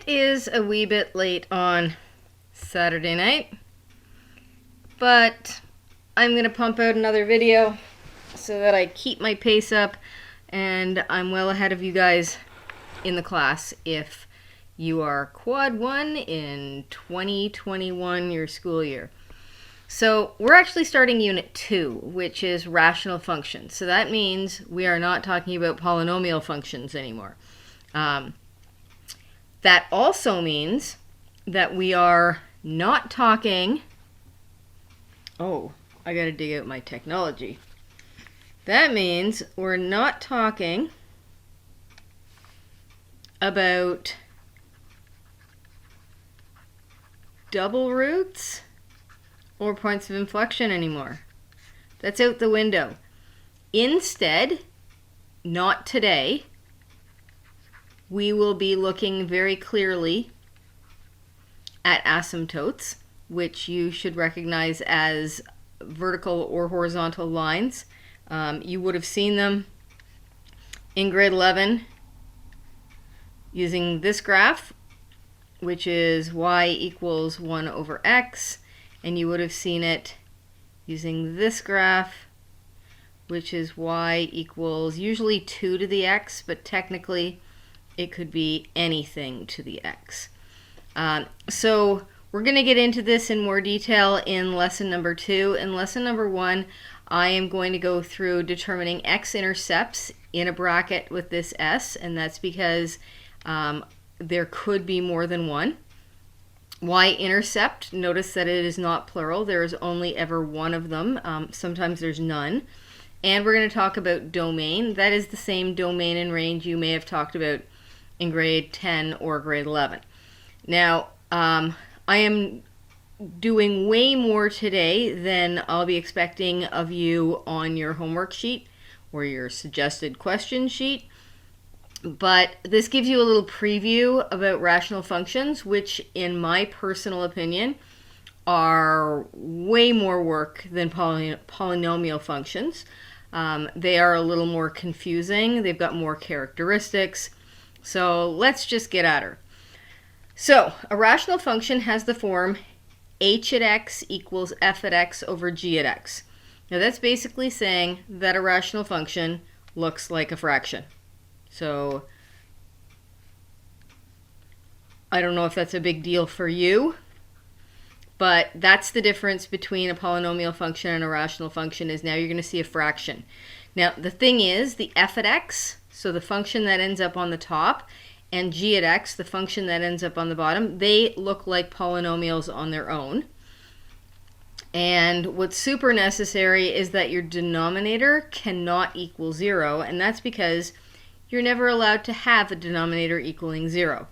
It is a wee bit late on Saturday night, but I'm going to pump out another video so that I keep my pace up and I'm well ahead of you guys in the class if you are quad 1 in 2021, your school year. So we're actually starting unit 2, which is rational functions. So that means we are not talking about polynomial functions anymore. That also means that we are not talking, oh, I gotta dig out my technology. That means we're not talking about double roots or points of inflection anymore. That's out the window. Instead, not today, we will be looking very clearly at asymptotes, which you should recognize as vertical or horizontal lines. You would have seen them in grade 11 using this graph, which is y equals 1 over x, and you would have seen it using this graph, which is y equals usually 2 to the x, but technically it could be anything to the x. So we're going to get into this in more detail in lesson number 2. In lesson number 1, I am going to go through determining X-intercepts in a bracket with this S, and that's because there could be more than one. Y-intercept, notice that it is not plural. There is only ever one of them. Sometimes there's none. And we're going to talk about domain. That is the same domain and range you may have talked about in grade 10 or grade 11. Now, I am doing way more today than I'll be expecting of you on your homework sheet or your suggested question sheet. But this gives you a little preview about rational functions, which in my personal opinion are way more work than polynomial functions. They are a little more confusing. They've got more characteristics. So let's just get at her. So a rational function has the form h at x equals f at x over g at x. Now that's basically saying that a rational function looks like a fraction. So I don't know if that's a big deal for you, but that's the difference between a polynomial function and a rational function, is now you're going to see a fraction. Now the thing is, the f at x, so the function that ends up on the top, and g at x, the function that ends up on the bottom, they look like polynomials on their own. And what's super necessary is that your denominator cannot equal 0, and that's because you're never allowed to have a denominator equaling 0.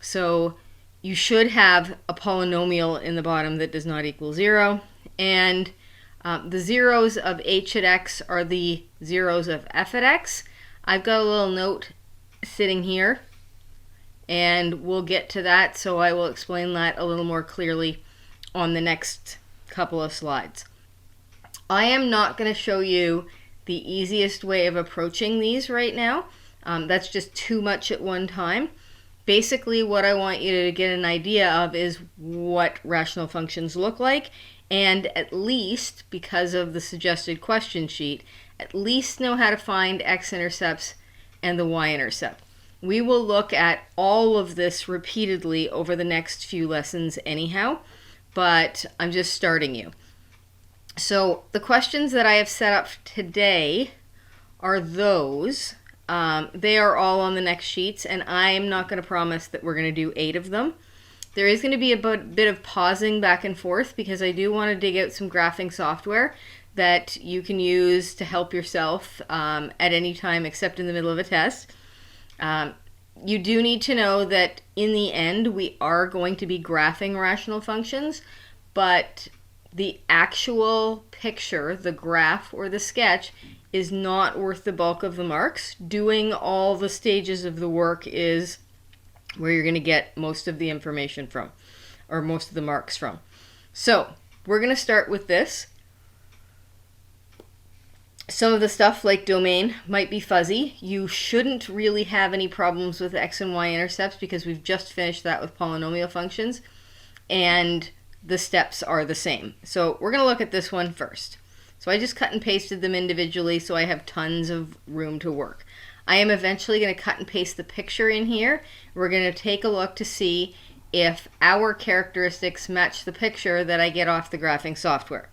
So you should have a polynomial in the bottom that does not equal 0, and the zeros of h at x are the zeros of f at x. I've got a little note sitting here, and we'll get to that, so I will explain that a little more clearly on the next couple of slides. I am not going to show you the easiest way of approaching these right now. That's just too much at one time. Basically, what I want you to get an idea of is what rational functions look like, and at least, because of the suggested question sheet, at least know how to find x-intercepts and the y-intercept. We will look at all of this repeatedly over the next few lessons anyhow, but I'm just starting you. So the questions that I have set up today are those. They are all on the next sheets, and I'm not going to promise that we're going to do 8 of them. There is going to be a bit of pausing back and forth because I do want to dig out some graphing software that you can use to help yourself at any time except in the middle of a test. You do need to know that in the end we are going to be graphing rational functions, but the actual picture, the graph or the sketch, is not worth the bulk of the marks. Doing all the stages of the work is where you're going to get most of the information from, or most of the marks from. So we're going to start with this. Some of the stuff like domain might be fuzzy. You shouldn't really have any problems with X and Y intercepts because we've just finished that with polynomial functions and the steps are the same. So we're going to look at this one first. So I just cut and pasted them individually so I have tons of room to work. I am eventually going to cut and paste the picture in here. We're going to take a look to see if our characteristics match the picture that I get off the graphing software.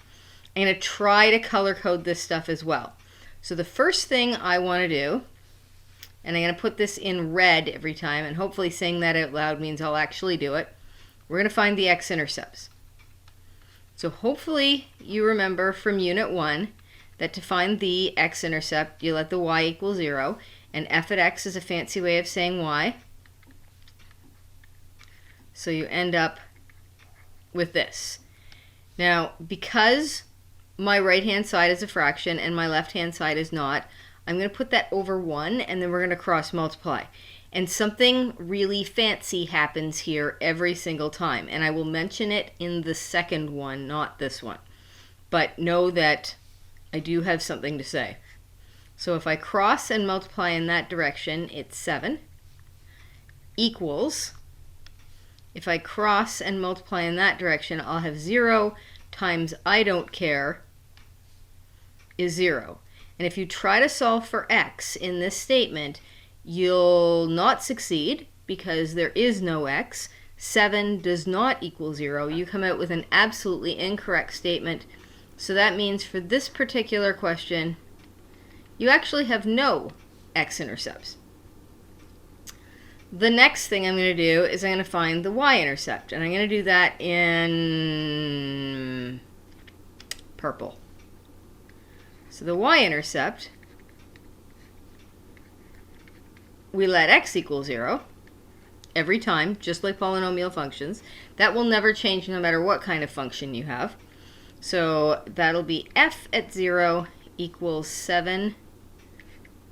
I'm going to try to color code this stuff as well. So the first thing I want to do, and I'm going to put this in red every time, and hopefully saying that out loud means I'll actually do it. We're going to find the X-intercepts. So hopefully you remember from Unit 1 that to find the X-intercept, you let the y equal 0, and f at x is a fancy way of saying y. So you end up with this. Now, because my right-hand side is a fraction and my left-hand side is not, I'm going to put that over 1, and then we're going to cross multiply. And something really fancy happens here every single time, and I will mention it in the second one, not this one. But know that I do have something to say. So if I cross and multiply in that direction, it's 7 equals, if I cross and multiply in that direction, I'll have 0 times I don't care is 0. And if you try to solve for x in this statement, you'll not succeed because there is no x. 7 does not equal 0. You come out with an absolutely incorrect statement. So that means for this particular question, you actually have no x-intercepts. The next thing I'm going to do is I'm going to find the y-intercept, and I'm going to do that in purple. So the y-intercept, we let x equal 0 every time, just like polynomial functions. That will never change no matter what kind of function you have. So that'll be f at 0 equals 7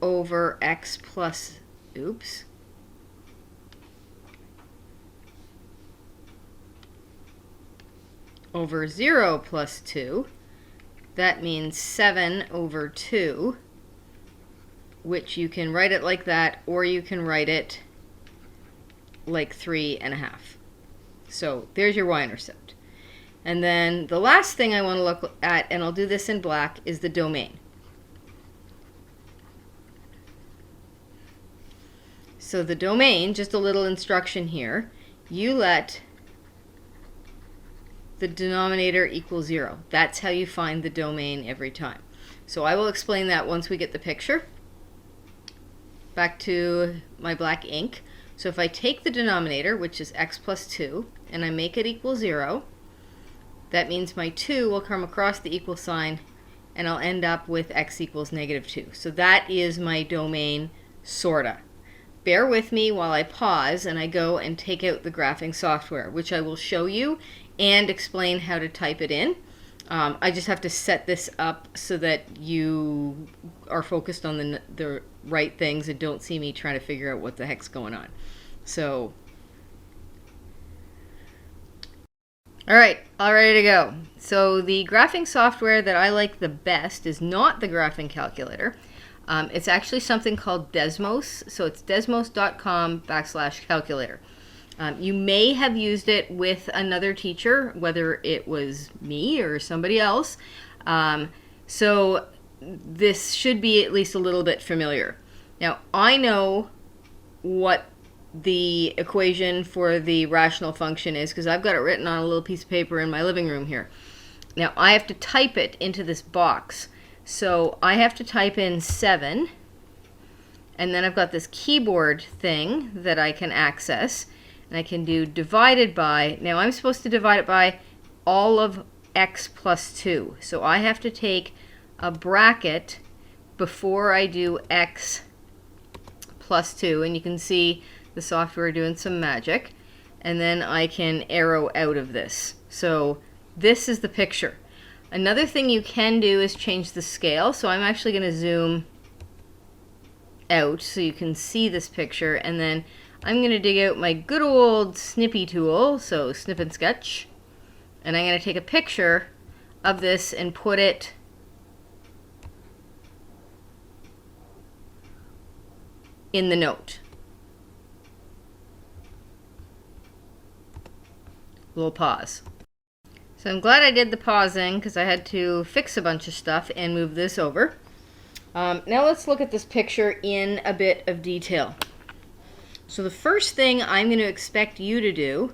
over x plus, over 0 plus 2. That means 7 over 2, which you can write it like that, or you can write it like 3.5. So there's your y-intercept. And then the last thing I want to look at, and I'll do this in black, is the domain. So the domain, just a little instruction here, you let the denominator equal 0. That's how you find the domain every time. So I will explain that once we get the picture. Back to my black ink. So if I take the denominator, which is x plus 2, and I make it equal 0, that means my 2 will come across the equal sign, and I'll end up with x equals -2. So that is my domain, sorta. Bear with me while I pause and I go and take out the graphing software, which I will show you and explain how to type it in. I just have to set this up so that you are focused on the right things and don't see me trying to figure out what the heck's going on. So, all right, all ready to go. So the graphing software that I like the best is not the graphing calculator. It's actually something called Desmos. So it's desmos.com/calculator. You may have used it with another teacher, whether it was me or somebody else. So this should be at least a little bit familiar. Now, I know what the equation for the rational function is because I've got it written on a little piece of paper in my living room here. Now, I have to type it into this box. So I have to type in 7, and then I've got this keyboard thing that I can access. And I can do divided by, now I'm supposed to divide it by all of x plus 2. So I have to take a bracket before I do x plus 2. And you can see the software doing some magic. And then I can arrow out of this. So this is the picture. Another thing you can do is change the scale. So I'm actually going to zoom out so you can see this picture. And then I'm going to dig out my good old snippy tool, so snip and sketch, and I'm going to take a picture of this and put it in the note. Little pause. So I'm glad I did the pausing because I had to fix a bunch of stuff and move this over. Now let's look at this picture in a bit of detail. So the first thing I'm going to expect you to do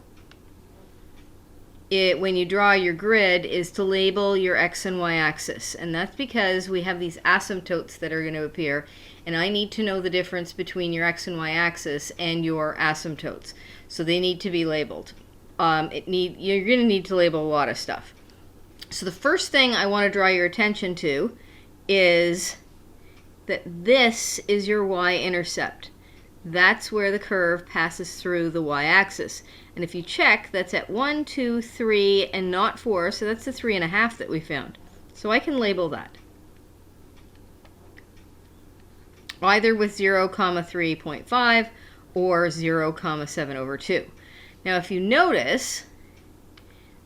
when you draw your grid is to label your x and y axis. And that's because we have these asymptotes that are going to appear, and I need to know the difference between your x and y axis and your asymptotes. So they need to be labeled. You're going to need to label a lot of stuff. So the first thing I want to draw your attention to is that this is your y-intercept. That's where the curve passes through the y-axis. And if you check, that's at 1, 2, 3, and not 4, so that's the 3.5 that we found. So I can label that. Either with 0, 3.5 or 0, 7/2. Now if you notice,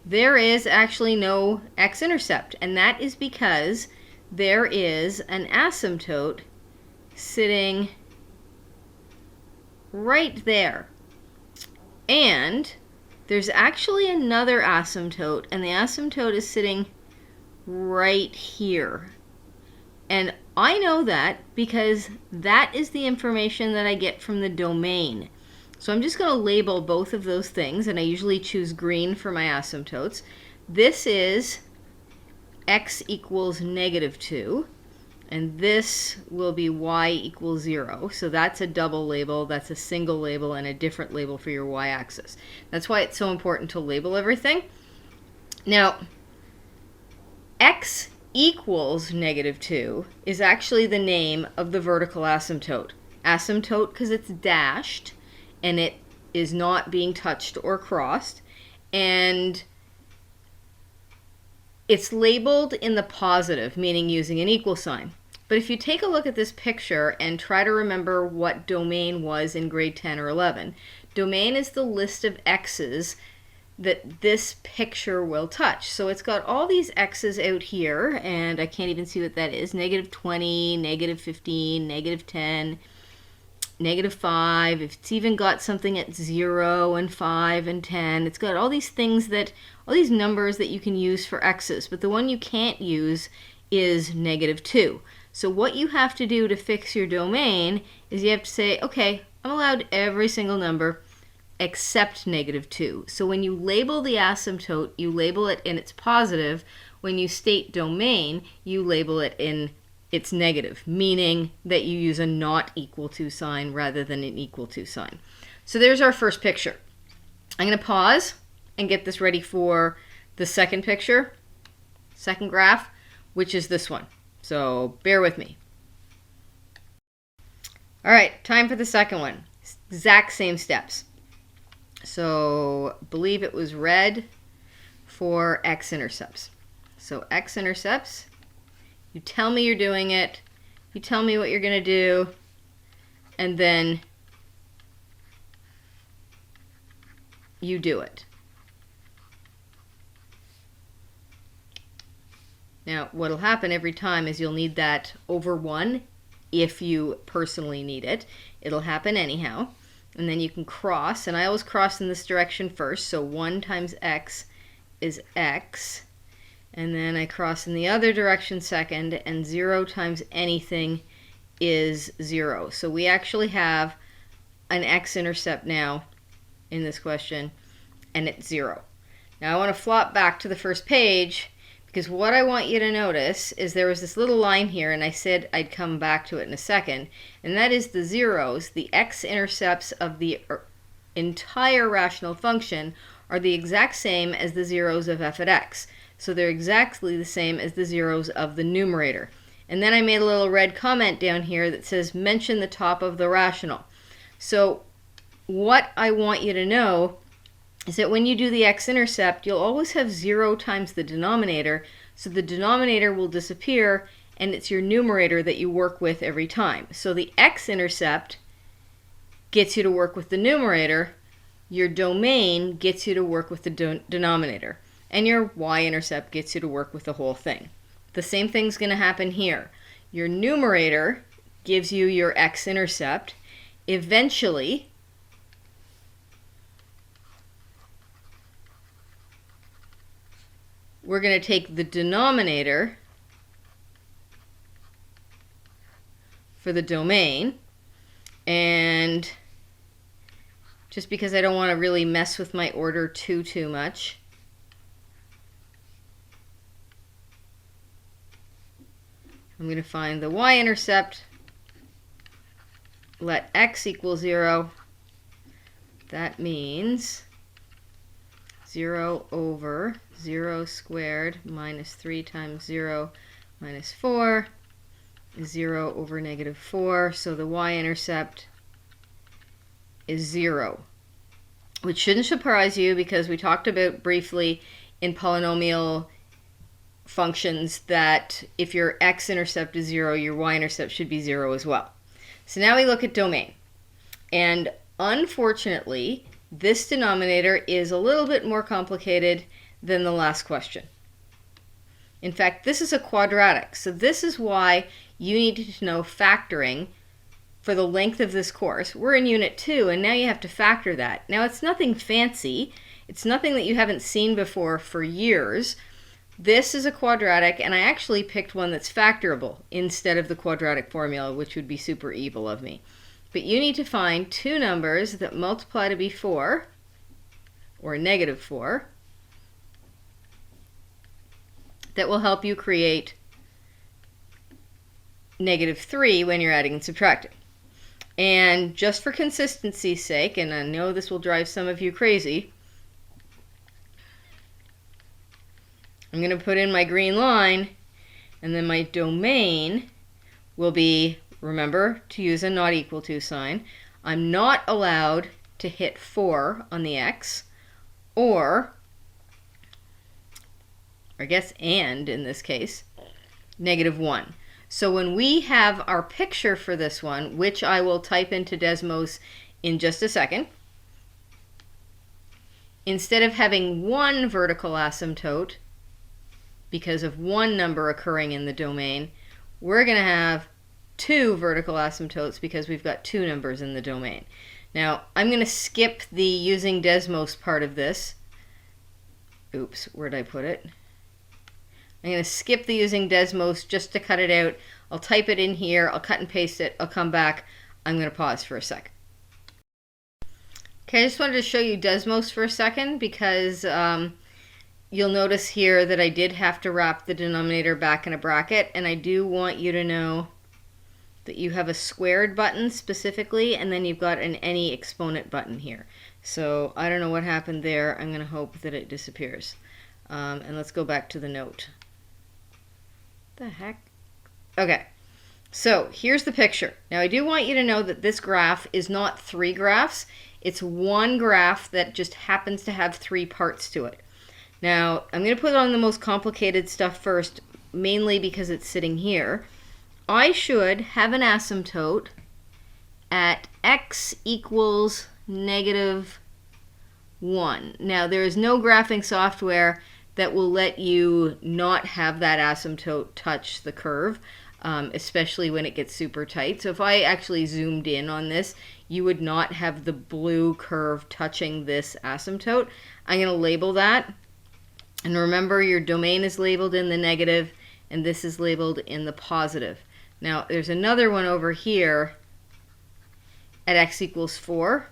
there is actually no x-intercept, and that is because there is an asymptote sitting right there. And there's actually another asymptote, and the asymptote is sitting right here. And I know that because that is the information that I get from the domain. So I'm just going to label both of those things, and I usually choose green for my asymptotes. This is x equals -2, and this will be y equals 0. So that's a double label, that's a single label, and a different label for your y-axis. That's why it's so important to label everything. Now, x equals -2 is actually the name of the vertical asymptote. Asymptote because it's dashed, and it is not being touched or crossed, and it's labeled in the positive, meaning using an equal sign. But if you take a look at this picture and try to remember what domain was in grade 10 or 11, domain is the list of x's that this picture will touch. So it's got all these x's out here, and I can't even see what that is. -20, -15, -10, -5, if it's even got something at 0 and 5 and 10. It's got all these things all these numbers that you can use for x's, but the one you can't use is -2. So what you have to do to fix your domain is you have to say, okay, I'm allowed every single number except -2. So when you label the asymptote, you label it in its positive. When you state domain, you label it in it's negative, meaning that you use a not equal to sign rather than an equal to sign. So there's our first picture. I'm going to pause and get this ready for the second picture, second graph, which is this one. So bear with me. All right, time for the second one. Exact same steps. So believe it was red for x-intercepts. So x-intercepts, you tell me you're doing it, you tell me what you're going to do, and then you do it. Now, what will happen every time is you'll need that over 1 if you personally need it. It'll happen anyhow. And then you can cross, and I always cross in this direction first, so 1 times x is x. And then I cross in the other direction second, and 0 times anything is 0. So we actually have an x-intercept now in this question, and it's 0. Now I want to flop back to the first page, because what I want you to notice is there was this little line here, and I said I'd come back to it in a second, and that is the zeros, the x-intercepts of the entire rational function are the exact same as the zeros of f at x. So they're exactly the same as the zeros of the numerator. And then I made a little red comment down here that says mention the top of the rational. So what I want you to know is that when you do the x-intercept, you'll always have 0 times the denominator, so the denominator will disappear, and it's your numerator that you work with every time. So the x-intercept gets you to work with the numerator, your domain gets you to work with the denominator, and your y-intercept gets you to work with the whole thing. The same thing's going to happen here. Your numerator gives you your x-intercept, eventually we're going to take the denominator for the domain, and just because I don't want to really mess with my order too much, I'm going to find the y-intercept, let x equal 0. That means 0 over 0 squared minus 3 times 0 minus 4 is 0 over negative 4. So the y-intercept is 0, which shouldn't surprise you because we talked about briefly in polynomial functions that if your x-intercept is 0, your y-intercept should be 0 as well. So now we look at domain. And unfortunately, this denominator is a little bit more complicated than the last question. In fact, this is a quadratic. So this is why you need to know factoring for the length of this course. We're in Unit 2, and now you have to factor that. Now, it's nothing fancy. It's nothing that you haven't seen before for years. This is a quadratic, and I actually picked one that's factorable instead of the quadratic formula, which would be super evil of me. But you need to find two numbers that multiply to be 4, or negative 4, that will help you create negative 3 when you're adding and subtracting. And just for consistency's sake, and I know this will drive some of you crazy, I'm going to put in my green line, and then my domain will be, remember to use a not equal to sign. I'm not allowed to hit 4 on the x, or I guess and in this case, negative 1. So when we have our picture for this one, which I will type into Desmos in just a second, instead of having one vertical asymptote because of one number occurring in the domain, we're going to have two vertical asymptotes because we've got two numbers in the domain. Now, I'm going to skip the using Desmos part of this. Oops, where'd I put it? I'm going to skip the using Desmos just to cut it out. I'll type it in here. I'll cut and paste it. I'll come back. I'm going to pause for a second. Okay, I just wanted to show you Desmos for a second because you'll notice here that I did have to wrap the denominator back in a bracket, and I do want you to know that you have a squared button specifically, and then you've got an any exponent button here. So I don't know what happened there. I'm going to hope that it disappears. And let's go back to the note. The heck? Okay, so here's the picture. Now I do want you to know that this graph is not 3 graphs. It's one graph that just happens to have 3 parts to it. Now I'm going to put on the most complicated stuff first, mainly because it's sitting here. I should have an asymptote at x equals negative 1. Now there is no graphing software that will let you not have that asymptote touch the curve, especially when it gets super tight. So if I actually zoomed in on this, you would not have the blue curve touching this asymptote. I'm going to label that. And remember, your domain is labeled in the negative, and this is labeled in the positive. Now, there's another one over here at x equals 4.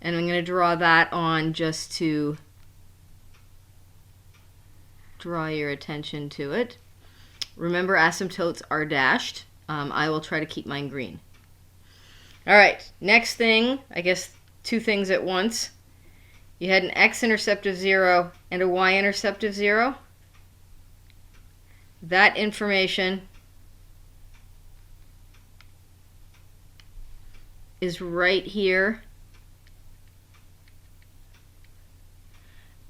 And I'm going to draw that on just to draw your attention to it. Remember, asymptotes are dashed. I will try to keep mine green. All right, next thing, I guess 2 things at once. You had an x-intercept of 0 and a y-intercept of 0. That information is right here.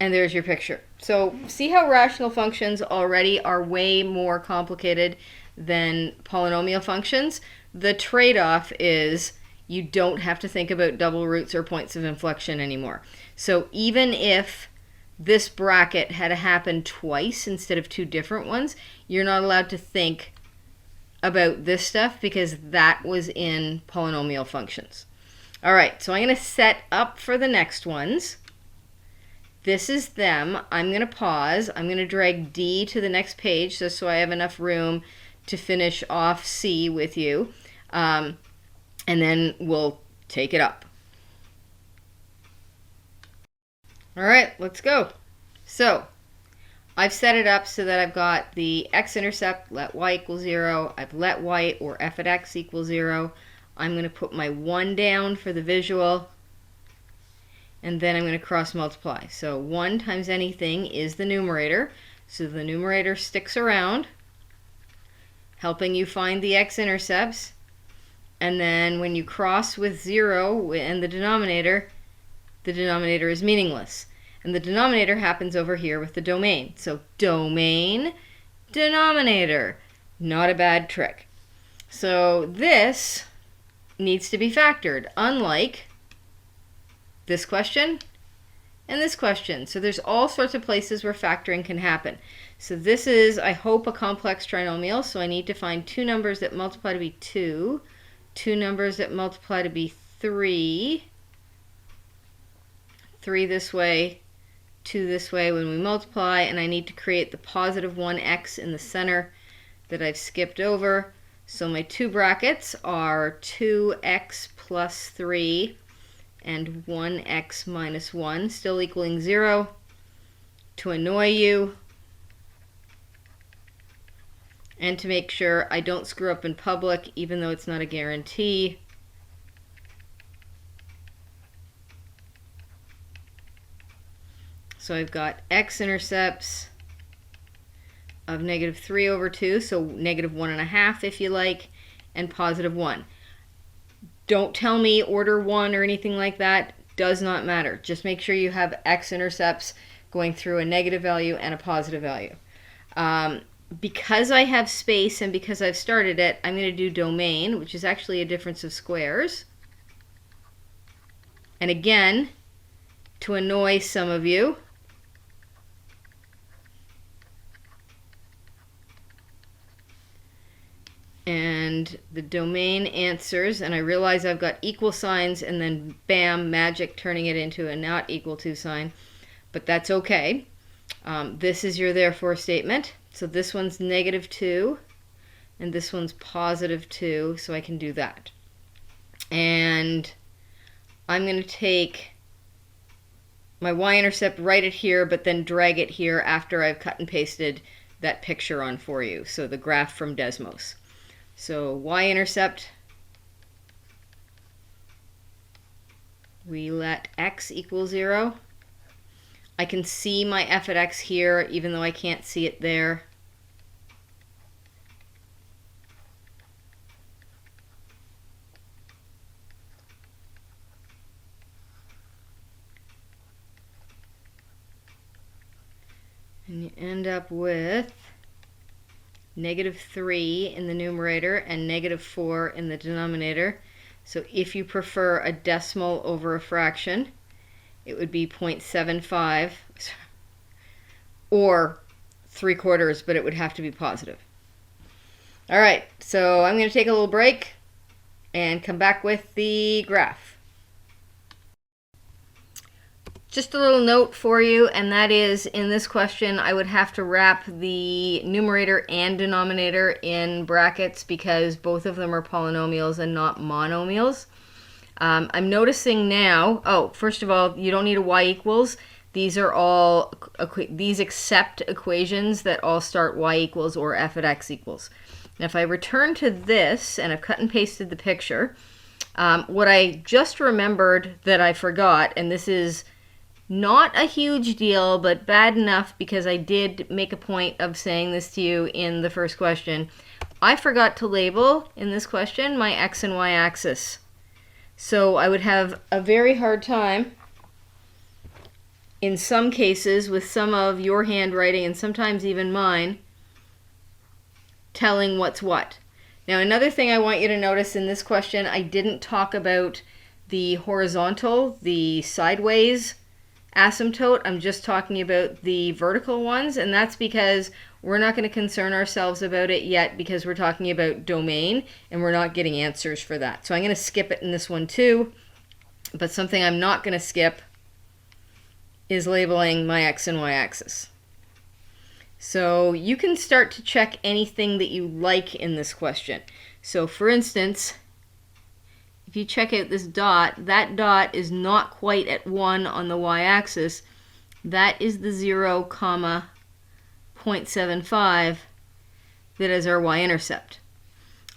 And there's your picture. So see how rational functions already are way more complicated than polynomial functions? The trade-off is you don't have to think about double roots or points of inflection anymore. So even if this bracket had happened twice instead of 2 different ones, you're not allowed to think about this stuff because that was in polynomial functions. All right, so I'm going to set up for the next ones. This is them. I'm going to pause. I'm going to drag D to the next page just so I have enough room to finish off C with you. And then we'll take it up. All right, let's go. So I've set it up so that I've got the x-intercept, let y equal 0. I've let y or f at x equal 0. I'm going to put my 1 down for the visual, and then I'm going to cross multiply. So 1 times anything is the numerator, so the numerator sticks around, helping you find the x-intercepts. And then when you cross with 0 and the denominator is meaningless. And the denominator happens over here with the domain. So domain, denominator, not a bad trick. So this needs to be factored, unlike this question and this question. So there's all sorts of places where factoring can happen. So this is, I hope, a complex trinomial. So I need to find two numbers that multiply to be 2, two numbers that multiply to be 3, 3 this way, 2 this way when we multiply, and I need to create the positive 1x in the center that I've skipped over. So my two brackets are 2x plus 3 and 1x minus 1, still equaling 0. To annoy you, and to make sure I don't screw up in public, even though it's not a guarantee, so I've got x-intercepts of negative 3 over 2, so negative 1.5 if you like, and positive 1. Don't tell me order 1 or anything like that. Does not matter. Just make sure you have x-intercepts going through a negative value and a positive value. Because I have space and because I've started it, I'm going to do domain, which is actually a difference of squares. And again, to annoy some of you, and the domain answers, and I realize I've got equal signs and then bam, magic turning it into a not equal to sign, but that's okay. This is your therefore statement. So this one's negative 2 and this one's positive 2, so I can do that. And I'm going to take my y-intercept, write it here, but then drag it here after I've cut and pasted that picture on for you, so the graph from Desmos. So y-intercept, we let x equal 0. I can see my f at x here, even though I can't see it there. And you end up with negative 3 in the numerator and negative 4 in the denominator. So if you prefer a decimal over a fraction, it would be 0.75 or 3/4, but it would have to be positive. All right, so I'm going to take a little break and come back with the graph. Just a little note for you, and that is, in this question, I would have to wrap the numerator and denominator in brackets because both of them are polynomials and not monomials. I'm noticing now, first of all, you don't need a y equals. These are all, these accept equations that all start y equals or f at x equals. Now if I return to this, and I've cut and pasted the picture, what I just remembered that I forgot, and this is not a huge deal, but bad enough because I did make a point of saying this to you in the first question. I forgot to label, in this question, my x and y axis. So I would have a very hard time, in some cases, with some of your handwriting and sometimes even mine, telling what's what. Now another thing I want you to notice in this question, I didn't talk about the horizontal, the sideways asymptote. I'm just talking about the vertical ones, and that's because we're not going to concern ourselves about it yet because we're talking about domain and we're not getting answers for that. So I'm going to skip it in this one too. But something I'm not going to skip is labeling my x and y axis. So you can start to check anything that you like in this question. So for instance, if you check out this dot, that dot is not quite at 1 on the y-axis. That is the 0, 0.75 that is our y-intercept.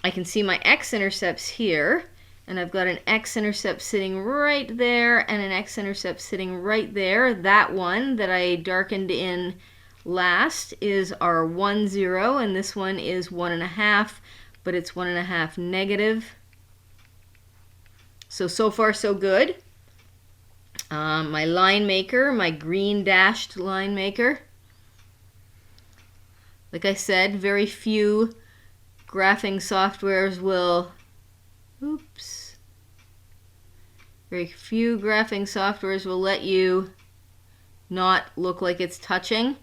I can see my x-intercepts here, and I've got an x-intercept sitting right there and an x-intercept sitting right there. That one that I darkened in last is our 1, 0, and this one is 1.5, but it's 1.5 negative. So far so good. My line maker, my green dashed line maker. Like I said, very few graphing softwares will, very few graphing softwares will let you not look like it's touching.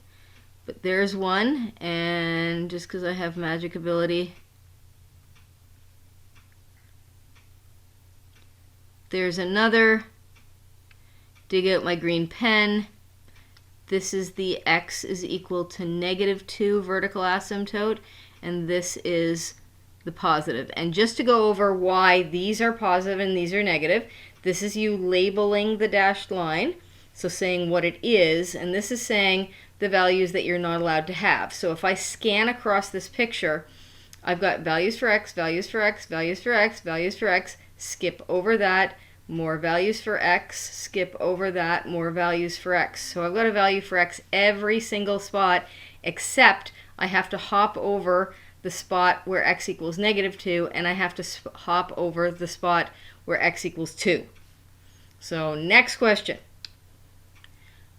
But there's one, and just because I have magic ability, there's another. Dig out my green pen. This is the x is equal to -2 vertical asymptote, and this is the positive. And just to go over why these are positive and these are negative, this is you labeling the dashed line, so saying what it is, and this is saying the values that you're not allowed to have. So if I scan across this picture, I've got values for x, values for x, values for x, values for x, skip over that, more values for x, skip over that, more values for x. So I've got a value for x every single spot, except I have to hop over the spot where x equals -2, and I have to hop over the spot where x equals 2. So next question.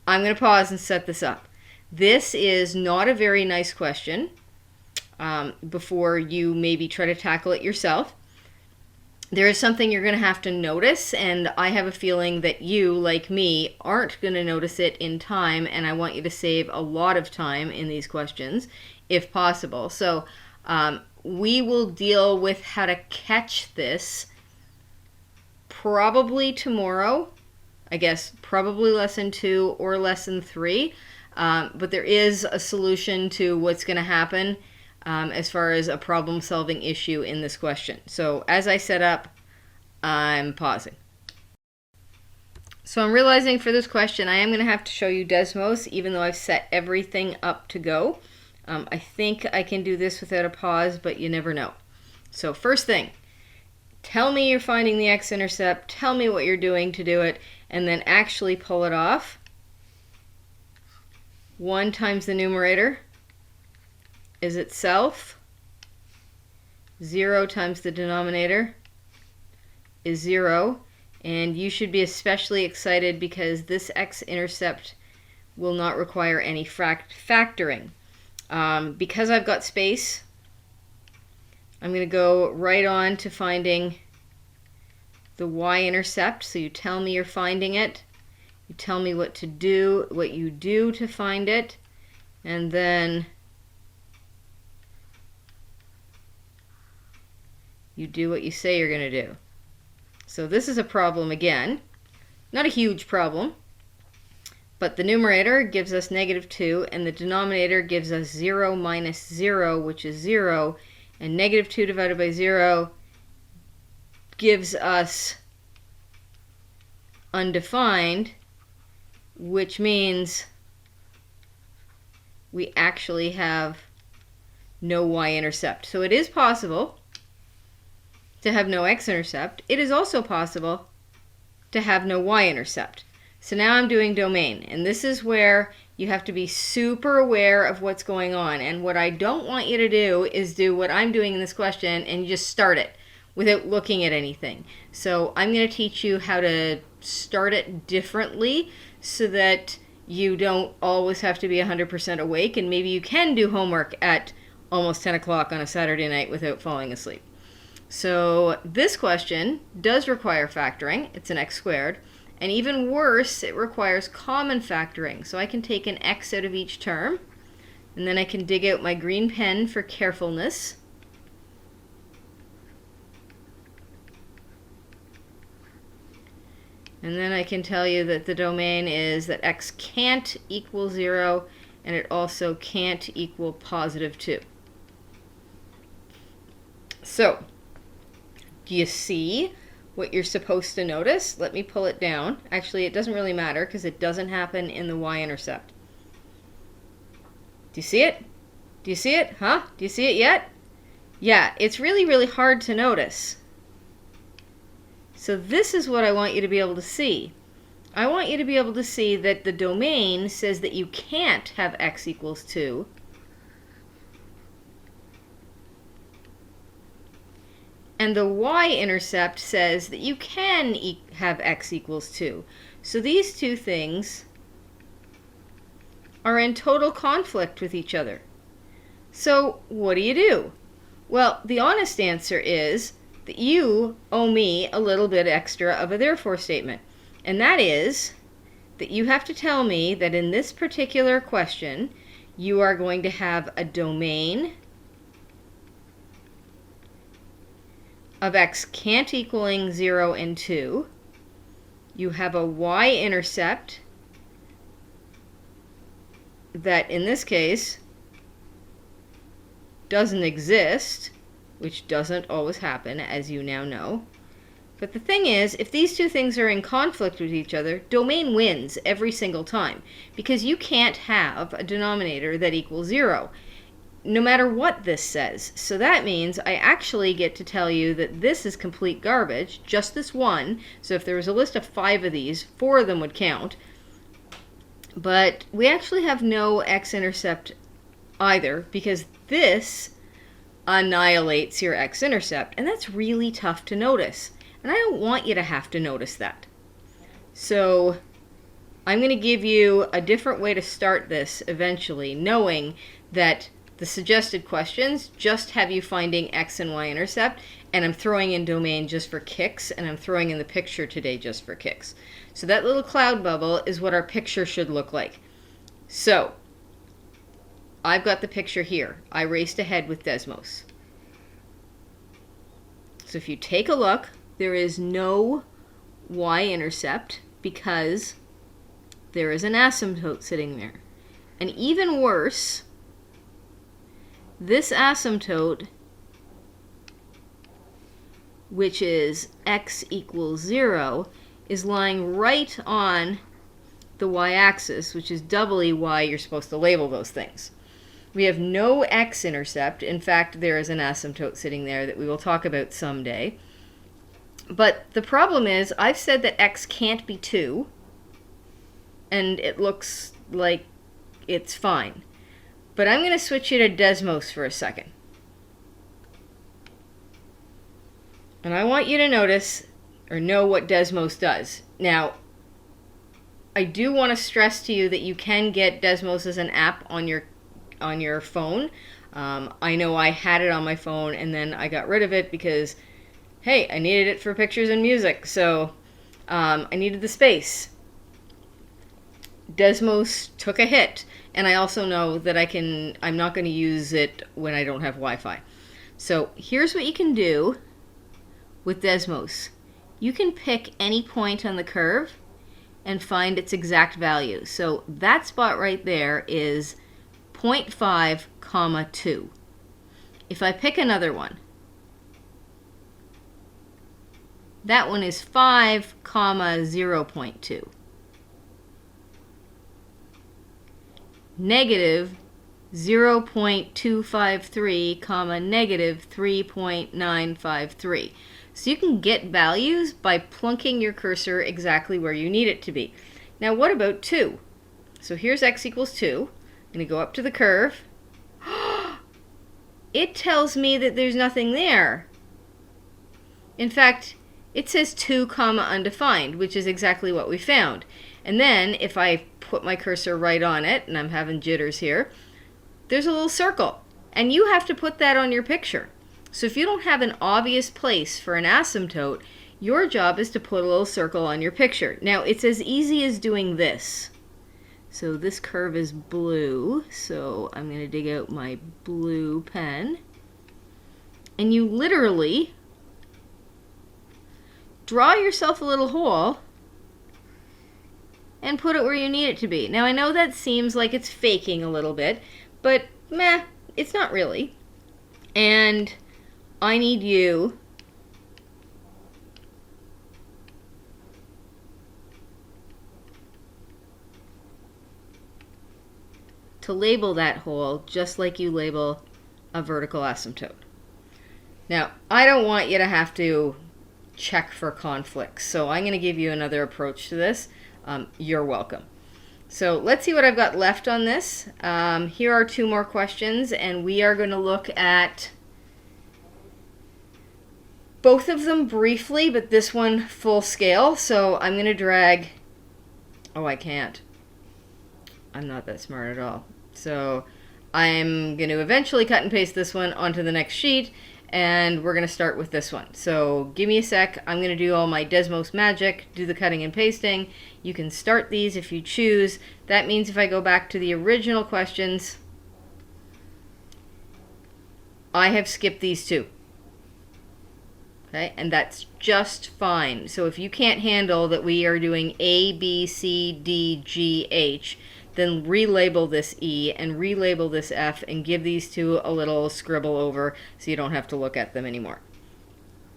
I'm going to pause and set this up. This is not a very nice question before you maybe try to tackle it yourself. There is something you're going to have to notice, and I have a feeling that you, like me, aren't going to notice it in time, and I want you to save a lot of time in these questions, if possible. So we will deal with how to catch this probably tomorrow. I guess probably lesson 2 or lesson 3, but there is a solution to what's going to happen as far as a problem-solving issue in this question. So as I set up, I'm pausing. So I'm realizing for this question, I am going to have to show you Desmos, even though I've set everything up to go. I think I can do this without a pause, but you never know. So first thing, tell me you're finding the x-intercept, tell me what you're doing to do it, and then actually pull it off. 1 times the numerator is itself. 0 times the denominator is 0. And you should be especially excited because this x-intercept will not require any factoring. Because I've got space, I'm going to go right on to finding the y-intercept. So you tell me you're finding it. You tell me what to do, what you do to find it, and then you do what you say you're going to do. So this is a problem again. Not a huge problem, but the numerator gives us -2, and the denominator gives us 0 minus 0, which is 0, and -2 divided by 0 gives us undefined, which means we actually have no y-intercept. So it is possible to have no x-intercept. It is also possible to have no y-intercept. So now I'm doing domain, and this is where you have to be super aware of what's going on. And what I don't want you to do is do what I'm doing in this question and just start it without looking at anything. So I'm going to teach you how to start it differently so that you don't always have to be 100% awake, and maybe you can do homework at almost 10 o'clock on a Saturday night without falling asleep. So this question does require factoring. It's an x squared. And even worse, it requires common factoring. So I can take an x out of each term. And then I can dig out my green pen for carefulness. And then I can tell you that the domain is that x can't equal 0, and it also can't equal positive 2. So, do you see what you're supposed to notice? Let me pull it down. Actually, it doesn't really matter because it doesn't happen in the Y-intercept. Do you see it? Do you see it? Huh? Do you see it yet? Yeah, it's really, really hard to notice. So this is what I want you to be able to see. I want you to be able to see that the domain says that you can't have x equals 2. And the Y-intercept says that you can have x equals 2. So these two things are in total conflict with each other. So what do you do? Well, the honest answer is that you owe me a little bit extra of a therefore statement. And that is that you have to tell me that in this particular question, you are going to have a domain of x can't equaling 0 and 2. You have a Y-intercept that in this case doesn't exist, which doesn't always happen, as you now know. But the thing is, if these two things are in conflict with each other, domain wins every single time, because you can't have a denominator that equals 0, no matter what this says. So that means I actually get to tell you that this is complete garbage, just this one. So if there was a list of 5 of these, 4 of them would count. But we actually have no X-intercept either, because this annihilates your X-intercept, and that's really tough to notice. And I don't want you to have to notice that. So I'm going to give you a different way to start this eventually, knowing that the suggested questions just have you finding X and Y-intercept, and I'm throwing in domain just for kicks, and I'm throwing in the picture today just for kicks. So that little cloud bubble is what our picture should look like. So I've got the picture here. I raced ahead with Desmos. So if you take a look, there is no Y-intercept because there is an asymptote sitting there. And even worse, this asymptote, which is x equals 0, is lying right on the y-axis, which is doubly why you're supposed to label those things. We have no X-intercept. In fact, there is an asymptote sitting there that we will talk about someday. But the problem is, I've said that x can't be 2, and it looks like it's fine. But I'm going to switch you to Desmos for a second. And I want you to notice, or know what Desmos does. Now, I do want to stress to you that you can get Desmos as an app on your phone. I know I had it on my phone, and then I got rid of it because, hey, I needed it for pictures and music, so I needed the space. Desmos took a hit, and I also know that I'm not going to use it when I don't have Wi-Fi. So here's what you can do with Desmos. You can pick any point on the curve and find its exact value. So that spot right there is 0.5, 2. If I pick another one, that one is 5, 0.2. Negative 0.253, negative 3.953. So you can get values by plunking your cursor exactly where you need it to be. Now what about 2? So here's x equals 2. I'm going to go up to the curve. It tells me that there's nothing there. In fact, it says 2, undefined, which is exactly what we found. And then if I put my cursor right on it, and I'm having jitters here, there's a little circle. And you have to put that on your picture. So if you don't have an obvious place for an asymptote, your job is to put a little circle on your picture. Now, it's as easy as doing this. So this curve is blue, so I'm going to dig out my blue pen. And you literally draw yourself a little hole and put it where you need it to be. Now I know that seems like it's faking a little bit, but meh, it's not really. And I need you to label that hole just like you label a vertical asymptote. Now, I don't want you to have to check for conflicts, so I'm going to give you another approach to this. You're welcome. So let's see what I've got left on this. Here are 2 more questions, and we are going to look at both of them briefly, but this one full scale. So I'm going to drag, oh, I can't. I'm not that smart at all. So I'm going to eventually cut and paste this one onto the next sheet, and we're going to start with this one. So give me a sec. I'm going to do all my Desmos magic, do the cutting and pasting. You can start these if you choose. That means if I go back to the original questions, I have skipped these 2. Okay, and that's just fine. So if you can't handle that we are doing A, B, C, D, G, H, then relabel this E and relabel this F and give these 2 a little scribble over so you don't have to look at them anymore.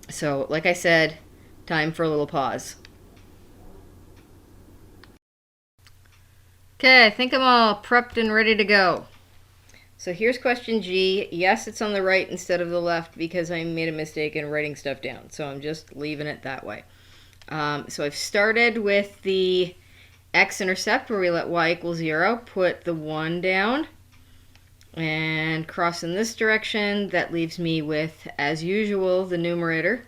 So, like I said, time for a little pause. Okay, I think I'm all prepped and ready to go. So here's question G. Yes, it's on the right instead of the left because I made a mistake in writing stuff down. So I'm just leaving it that way. So I've started with the X-Intercept where we let y equal 0, put the 1 down, and cross in this direction. That leaves me with, as usual, the numerator.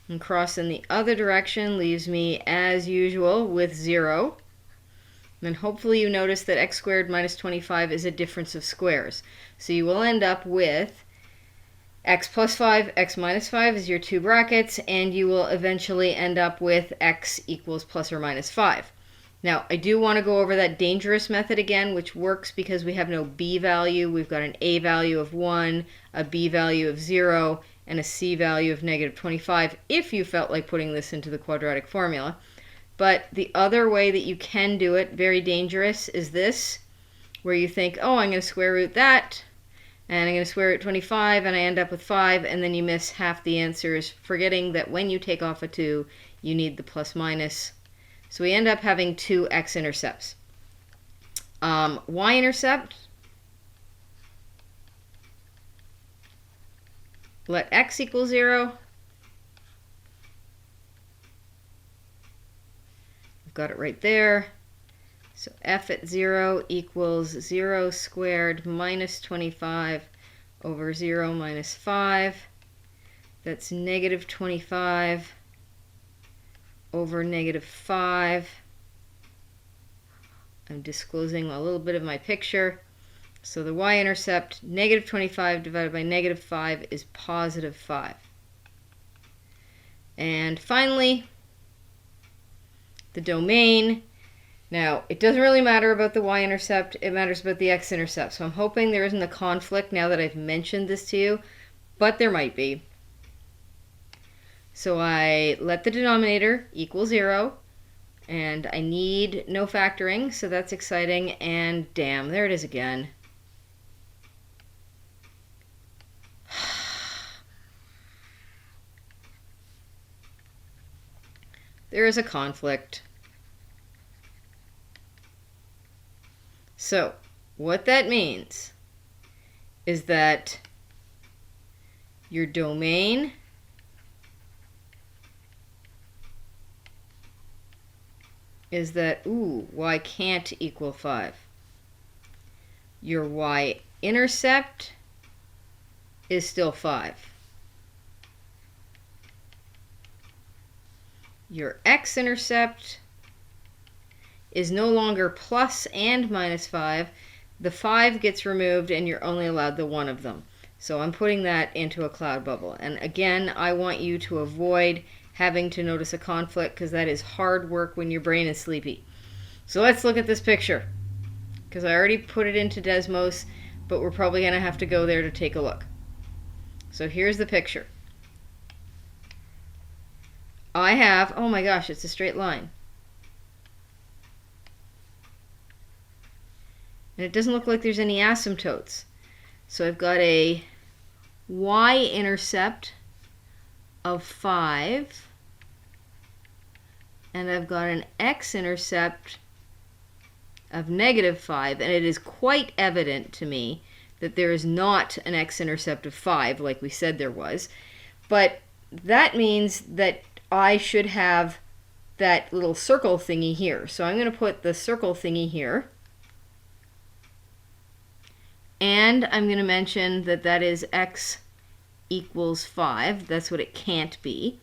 And cross in the other direction leaves me, as usual, with 0. And hopefully you notice that x squared minus 25 is a difference of squares. So you will end up with x plus 5, x minus 5 is your 2 brackets, and you will eventually end up with x equals plus or minus 5. Now, I do want to go over that dangerous method again, which works because we have no b value. We've got an a value of 1, a b value of 0, and a c value of negative 25, if you felt like putting this into the quadratic formula. But the other way that you can do it, very dangerous, is this, where you think, oh, I'm going to square root that, and I'm going to square root 25, and I end up with 5, and then you miss half the answers, forgetting that when you take off a 2, you need the plus minus. So we end up having 2 x-intercepts. Y-intercept, let x equal 0. I've got it right there. So f at 0 equals 0 squared minus 25 over 0 minus 5. That's negative 25 over negative 5. I'm disclosing a little bit of my picture. So the y-intercept, negative 25 divided by negative 5 is positive 5. And finally, the domain. Now, it doesn't really matter about the y-intercept, it matters about the x-intercept. So I'm hoping there isn't a conflict now that I've mentioned this to you, but there might be. So I let the denominator equal 0, and I need no factoring, so that's exciting, and damn, there it is again. There is a conflict. So, what that means is that your domain is that, y can't equal 5. Your y-intercept is still 5. Your x-intercept is no longer plus and minus 5. The 5 gets removed and you're only allowed the one of them. So I'm putting that into a cloud bubble. And again, I want you to avoid having to notice a conflict because that is hard work when your brain is sleepy. So let's look at this picture, because I already put it into Desmos, but we're probably going to have to go there to take a look. So here's the picture. I have, oh my gosh, it's a straight line. And it doesn't look like there's any asymptotes. So I've got a Y-intercept of 5, and I've got an X-intercept of -5, and it is quite evident to me that there is not an X-intercept of 5 like we said there was. But that means that I should have that little circle thingy here. So I'm going to put the circle thingy here. And I'm going to mention that that is x equals 5. That's what it can't be.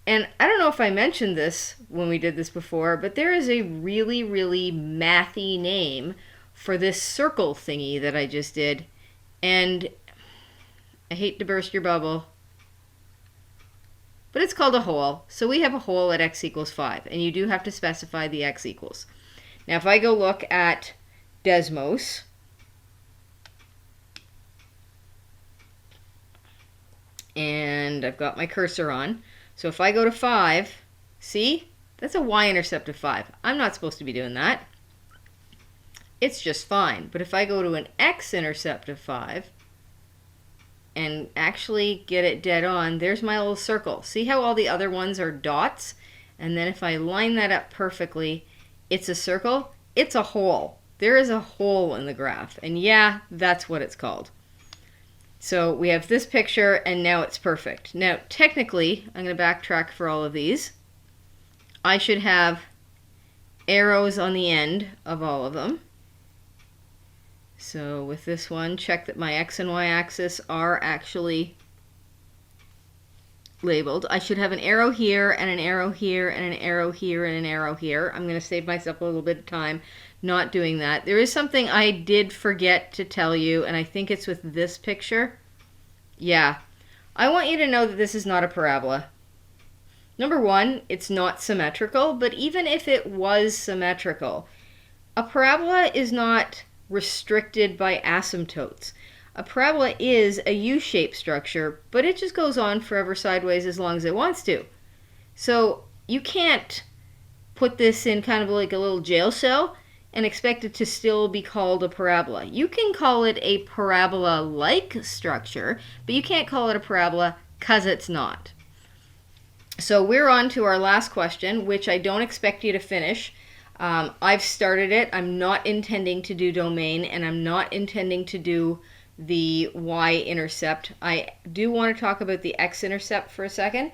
And I don't know if I mentioned this when we did this before, but there is a really, really mathy name for this circle thingy that I just did. And I hate to burst your bubble, but it's called a hole. So we have a hole at x equals 5, and you do have to specify the x equals. Now if I go look at Desmos, and I've got my cursor on, so if I go to 5, see, that's a y-intercept of 5. I'm not supposed to be doing that. It's just fine. But if I go to an x-intercept of 5 and actually get it dead on, there's my little circle. See how all the other ones are dots? And then if I line that up perfectly, it's a circle. It's a hole. There is a hole in the graph. And yeah, that's what it's called. So we have this picture, and now it's perfect. Now, technically, I'm going to backtrack for all of these. I should have arrows on the end of all of them. So with this one, check that my x and y axis are actually labeled. I should have an arrow here, and an arrow here, and an arrow here, and an arrow here. I'm going to save myself a little bit of time not doing that. There is something I did forget to tell you, and I think it's with this picture. Yeah, I want you to know that this is not a parabola. Number one, it's not symmetrical, but even if it was symmetrical, a parabola is not restricted by asymptotes. A parabola is a U-shaped structure, but it just goes on forever sideways as long as it wants to. So you can't put this in kind of like a little jail cell and expect it to still be called a parabola. You can call it a parabola-like structure, but you can't call it a parabola because it's not. So we're on to our last question, which I don't expect you to finish. I've started it. I'm not intending to do domain, and I'm not intending to do the Y-intercept. I do want to talk about the X-intercept for a second,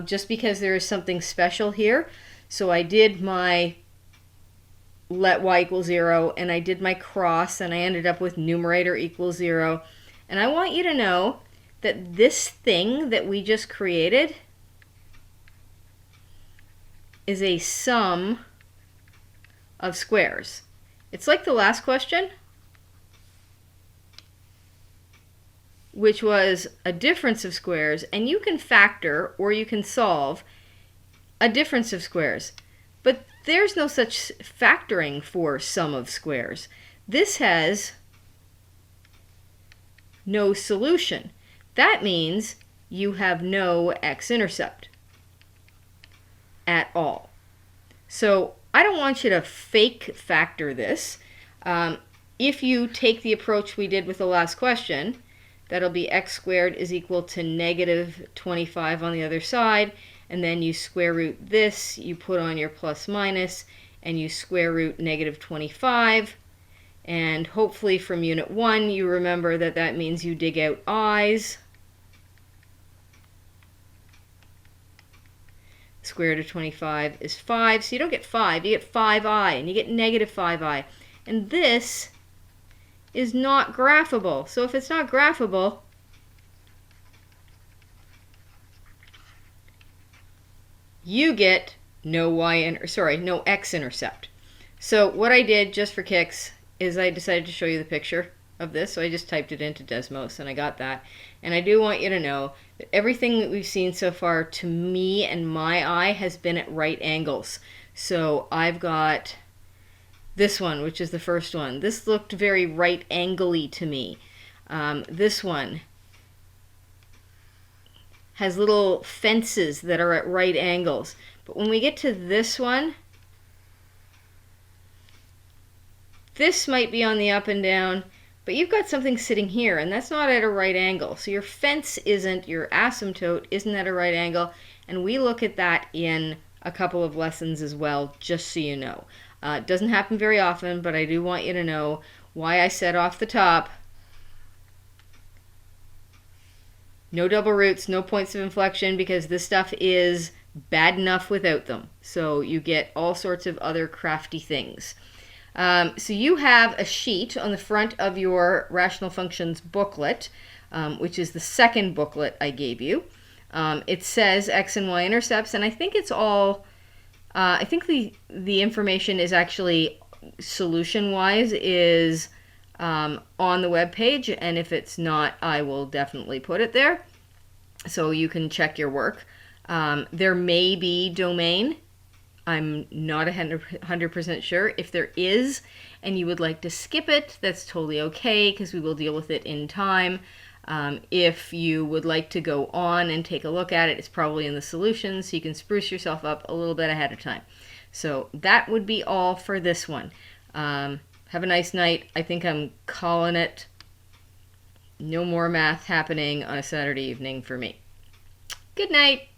just because there is something special here. So I did my let y equal 0, and I did my cross, and I ended up with numerator equals 0. And I want you to know that this thing that we just created is a sum of squares. It's like the last question, which was a difference of squares, and you can factor or you can solve a difference of squares. But there's no such factoring for sum of squares. This has no solution. That means you have no x-intercept at all. So I don't want you to fake factor this. If you take the approach we did with the last question, that'll be x squared is equal to -25 on the other side, and then you square root this, you put on your plus minus, and you square root -25. And hopefully from Unit 1 you remember that that means you dig out i's. Square root of 25 is 5, so you don't get 5, you get 5i, and you get -5i. And this is not graphable. So if it's not graphable, you get no x-intercept. So what I did just for kicks is I decided to show you the picture of this. So I just typed it into Desmos and I got that. And I do want you to know that everything that we've seen so far to me and my eye has been at right angles. So I've got this one, which is the first one. This looked very right angle-y to me. This one has little fences that are at right angles. But when we get to this one, this might be on the up and down, but you've got something sitting here, and that's not at a right angle. So your fence isn't, your asymptote isn't at a right angle, and we look at that in a couple of lessons as well, just so you know. It doesn't happen very often, but I do want you to know why I said off the top, no double roots, no points of inflection, because this stuff is bad enough without them. So you get all sorts of other crafty things. So you have a sheet on the front of your rational functions booklet, which is the second booklet I gave you. It says X and Y intercepts, and I think it's all, I think the information is actually solution-wise is on the web page, and if it's not, I will definitely put it there so you can check your work. There may be domain. I'm not 100% sure. If there is and you would like to skip it, that's totally okay, because we will deal with it in time. If you would like to go on and take a look at it, it's probably in the solutions, so you can spruce yourself up a little bit ahead of time. So that would be all for this one. Have a nice night. I think I'm calling it. No more math happening on a Saturday evening for me. Good night.